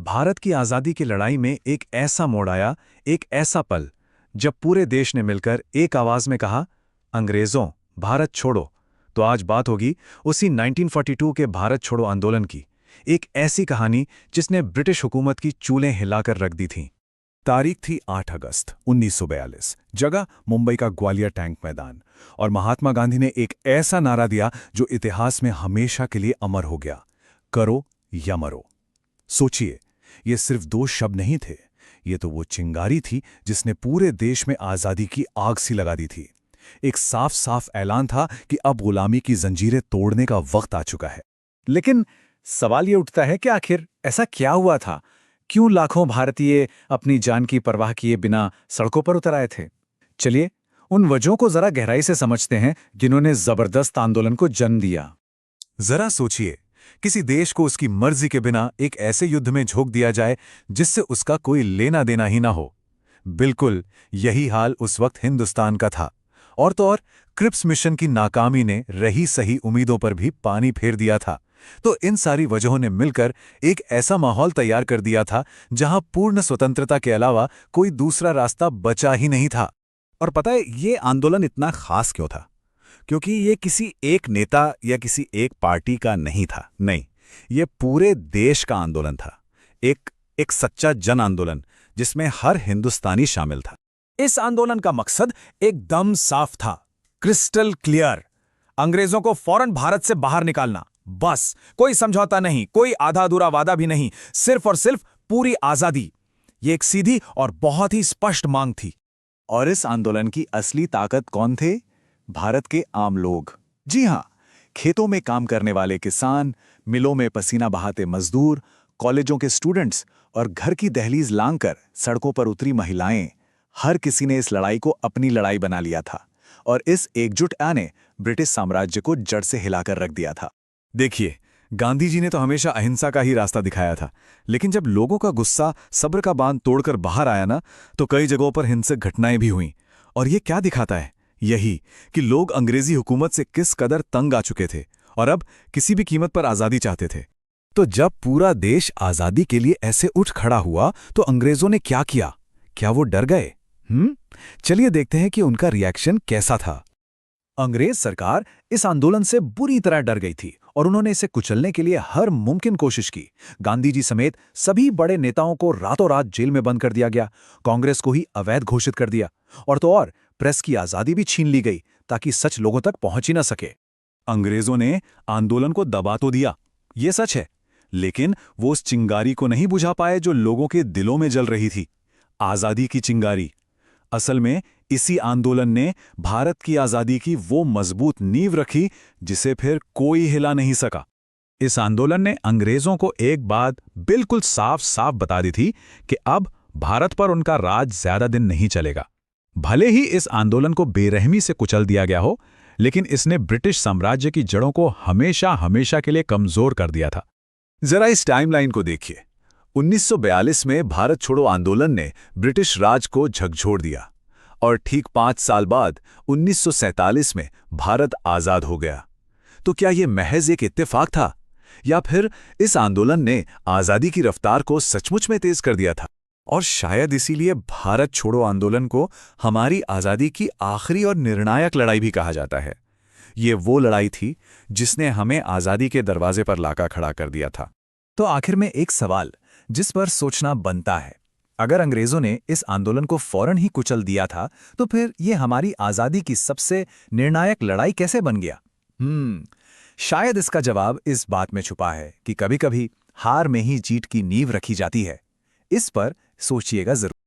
भारत की आज़ादी की लड़ाई में एक ऐसा मोड़ आया, एक ऐसा पल, जब पूरे देश ने मिलकर एक आवाज़ में कहा, अंग्रेज़ों, भारत छोड़ो। तो आज बात होगी उसी 1942 के भारत छोड़ो आंदोलन की, एक ऐसी कहानी जिसने ब्रिटिश हुकूमत की चूलें हिलाकर रख दी थीं। तारीख थी 8 अगस्त 1942, जगह मुंबई का ग्वालियर टैंक मैदान, और महात्मा गांधी ने एक ऐसा नारा दिया जो इतिहास में हमेशा के लिए अमर हो गया, करो या मरो। सोचिए, ये सिर्फ दो शब्द नहीं थे, ये तो वो चिंगारी थी जिसने पूरे देश में आज़ादी की आग सी लगा दी थी। एक साफ साफ ऐलान था कि अब गुलामी की जंजीरें तोड़ने का वक्त आ चुका है। लेकिन सवाल ये उठता है कि आखिर ऐसा क्या हुआ था? क्यों लाखों भारतीय अपनी जान की परवाह किए बिना सड़कों पर उतर आए थे? चलिए, उन वजहों को जरा गहराई से समझते हैं जिन्होंने जबरदस्त आंदोलन को जन्म दिया। जरा सोचिए, किसी देश को उसकी मर्जी के बिना एक ऐसे युद्ध में झोंक दिया जाए जिससे उसका कोई लेना देना ही ना हो। बिल्कुल यही हाल उस वक्त हिंदुस्तान का था। और तो और क्रिप्स मिशन की नाकामी ने रही सही उम्मीदों पर भी पानी फेर दिया था। तो इन सारी वजहों ने मिलकर एक ऐसा माहौल तैयार कर दिया था जहां पूर्ण स्वतंत्रता के अलावा कोई दूसरा रास्ता बचा ही नहीं था। और पता है, ये आंदोलन इतना खास क्यों था? क्योंकि ये किसी एक नेता या किसी एक पार्टी का नहीं था। नहीं, ये पूरे देश का आंदोलन था। एक सच्चा जन आंदोलन जिसमें हर हिंदुस्तानी शामिल था। इस आंदोलन का मकसद एकदम साफ था, क्रिस्टल क्लियर। अंग्रेजों को फौरन भारत से बाहर निकालना, बस। कोई समझौता नहीं, कोई आधा अधूरा वादा भी नहीं, सिर्फ और सिर्फ पूरी आजादी। ये एक सीधी और बहुत ही स्पष्ट मांग थी। और इस आंदोलन की असली ताकत कौन थे? भारत के आम लोग। जी हां, खेतों में काम करने वाले किसान, मिलों में पसीना बहाते मजदूर, कॉलेजों के स्टूडेंट्स और घर की दहलीज लांघकर सड़कों पर उतरी महिलाएं, हर किसी ने इस लड़ाई को अपनी लड़ाई बना लिया था। और इस एकजुटता ने ब्रिटिश साम्राज्य को जड़ से हिलाकर रख दिया था। देखिए, गांधी जी ने तो हमेशा अहिंसा का ही रास्ता दिखाया था, लेकिन जब लोगों का गुस्सा सब्र का बांध तोड़कर बाहर आया ना, तो कई जगहों पर हिंसक घटनाएं भी हुईं। और ये क्या दिखाता है? यही कि लोग अंग्रेजी हुकूमत से किस कदर तंग आ चुके थे और अब किसी भी कीमत पर आज़ादी चाहते थे। तो जब पूरा देश आज़ादी के लिए ऐसे उठ खड़ा हुआ, तो अंग्रेजों ने क्या किया? क्या वो डर गए? चलिए देखते हैं कि उनका रिएक्शन कैसा था। अंग्रेज सरकार इस आंदोलन से बुरी तरह डर गई थी और उन्होंने इसे कुचलने के लिए हर मुमकिन कोशिश की। गांधी जी समेत सभी बड़े नेताओं को रातों रात जेल में बंद कर दिया गया, कांग्रेस को ही अवैध घोषित कर दिया, और तो और प्रेस की आजादी भी छीन ली गई ताकि सच लोगों तक पहुंच ही न सके। अंग्रेजों ने आंदोलन को दबा तो दिया, ये सच है, लेकिन वो उस चिंगारी को नहीं बुझा पाए जो लोगों के दिलों में जल रही थी, आजादी की चिंगारी। असल में इसी आंदोलन ने भारत की आजादी की वो मजबूत नींव रखी जिसे फिर कोई हिला नहीं सका। इस आंदोलन ने अंग्रेजों को एक बात बिल्कुल साफ साफ बता दी थी कि अब भारत पर उनका राज ज्यादा दिन नहीं चलेगा। भले ही इस आंदोलन को बेरहमी से कुचल दिया गया हो, लेकिन इसने ब्रिटिश साम्राज्य की जड़ों को हमेशा हमेशा के लिए कमजोर कर दिया था। जरा इस टाइमलाइन को देखिए। 1942 में भारत छोड़ो आंदोलन ने ब्रिटिश राज को झकझोर दिया, और ठीक 5 साल बाद 1947 में भारत आजाद हो गया। तो क्या यह महज एक इत्तेफाक था, या फिर इस आंदोलन ने आजादी की रफ्तार को सचमुच में तेज कर दिया था? और शायद इसीलिए भारत छोड़ो आंदोलन को हमारी आजादी की आखिरी और निर्णायक लड़ाई भी कहा जाता है। ये वो लड़ाई थी जिसने हमें आजादी के दरवाजे पर लाकर खड़ा कर दिया था। तो आखिर में एक सवाल जिस पर सोचना बनता है, अगर अंग्रेजों ने इस आंदोलन को फौरन ही कुचल दिया था, तो फिर ये हमारी आजादी की सबसे निर्णायक लड़ाई कैसे बन गया? शायद इसका जवाब इस बात में छुपा है कि कभी-कभी हार में ही जीत की नींव रखी जाती है। इस पर सोचिएगा जरूर।